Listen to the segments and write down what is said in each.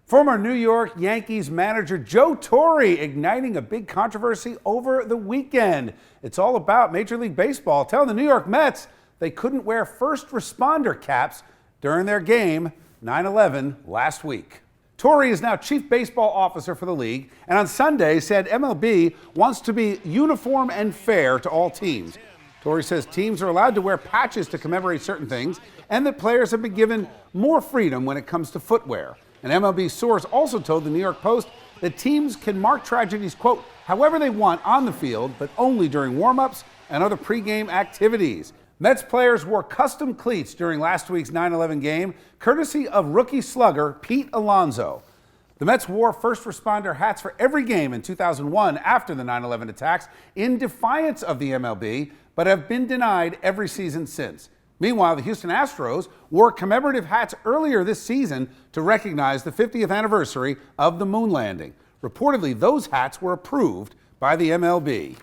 Former New York Yankees manager Joe Torre igniting a big controversy over the weekend. It's all about Major League Baseball, telling the New York Mets they couldn't wear first responder caps during their game 9/11 last week. Torre is now chief baseball officer for the league, and on Sunday said MLB wants to be uniform and fair to all teams. Torre says teams are allowed to wear patches to commemorate certain things, and that players have been given more freedom when it comes to footwear. An MLB source also told the New York Post that teams can mark tragedies, quote, however they want on the field, but only during warm-ups and other pregame activities. Mets players wore custom cleats during last week's 9/11 game, courtesy of rookie slugger Pete Alonso. The Mets wore first responder hats for every game in 2001 after the 9/11 attacks in defiance of the MLB, but have been denied every season since. Meanwhile, the Houston Astros wore commemorative hats earlier this season to recognize the 50th anniversary of the moon landing. Reportedly, those hats were approved by the MLB.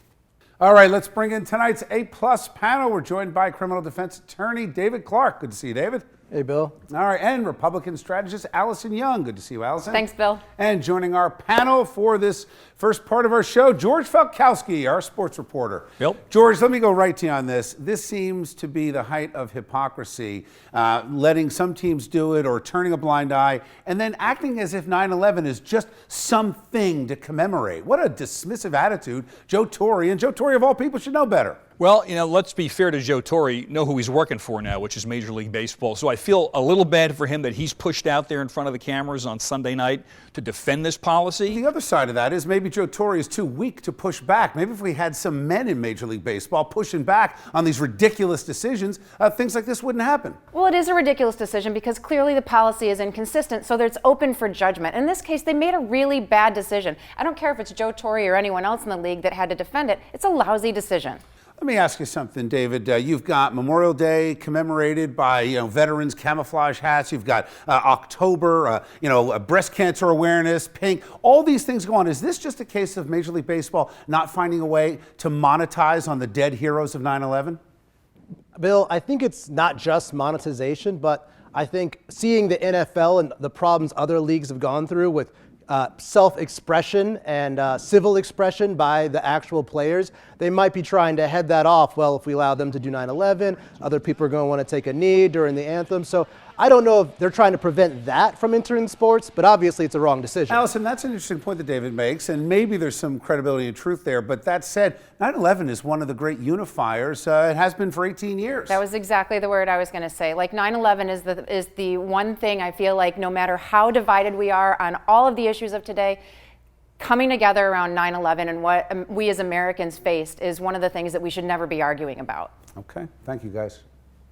All right, let's bring in tonight's A-plus panel. We're joined by criminal defense attorney David Clark. Good to see you, David. Hey, Bill. All right, and Republican strategist ALISON YOUNG. Good to see you, ALISON. Thanks, Bill. And joining our panel for this first part of our show, GEORGE FALKOWSKI, our sports reporter. Bill. George, let me go right to you on this. This seems to be the height of hypocrisy, letting some teams do it or turning a blind eye, and then acting as if 9/11 is just something to commemorate. What a dismissive attitude. Joe Torre, and Joe Torre of all people should know better. Well, let's be fair to Joe Torre, know who he's working for now, which is Major League Baseball. So I feel a little bad for him that he's pushed out there in front of the cameras on Sunday night to defend this policy. The other side of that is maybe Joe Torre is too weak to push back. Maybe if we had some men in Major League Baseball pushing back on these ridiculous decisions, things like this wouldn't happen. Well, it is a ridiculous decision because clearly the policy is inconsistent, so that it's open for judgment. In this case, they made a really bad decision. I don't care if it's Joe Torre or anyone else in the league that had to defend it. It's a lousy decision. Let me ask you something, David. You've got Memorial Day commemorated by veterans camouflage hats. You've got October, breast cancer awareness, pink. All these things go on. Is this just a case of Major League Baseball not finding a way to monetize on the dead heroes of 9/11? Bill, I think it's not just monetization, but I think seeing the NFL and the problems other leagues have gone through with self-expression and civil expression by the actual players, they might be trying to head that off. Well, if we allow them to do 9/11, other people are going to want to take a knee during the anthem. So I don't know if they're trying to prevent that from entering sports, but obviously it's a wrong decision. ALISON, that's an interesting point that David makes, and maybe there's some credibility and truth there. But that said, 9/11 is one of the great unifiers. It has been for 18 years. That was exactly the word I was going to say. Like 9/11 is the one thing I feel like no matter how divided we are on all of the issues of today, coming together around 9/11 and what we as Americans faced is one of the things that we should never be arguing about. Okay, thank you guys.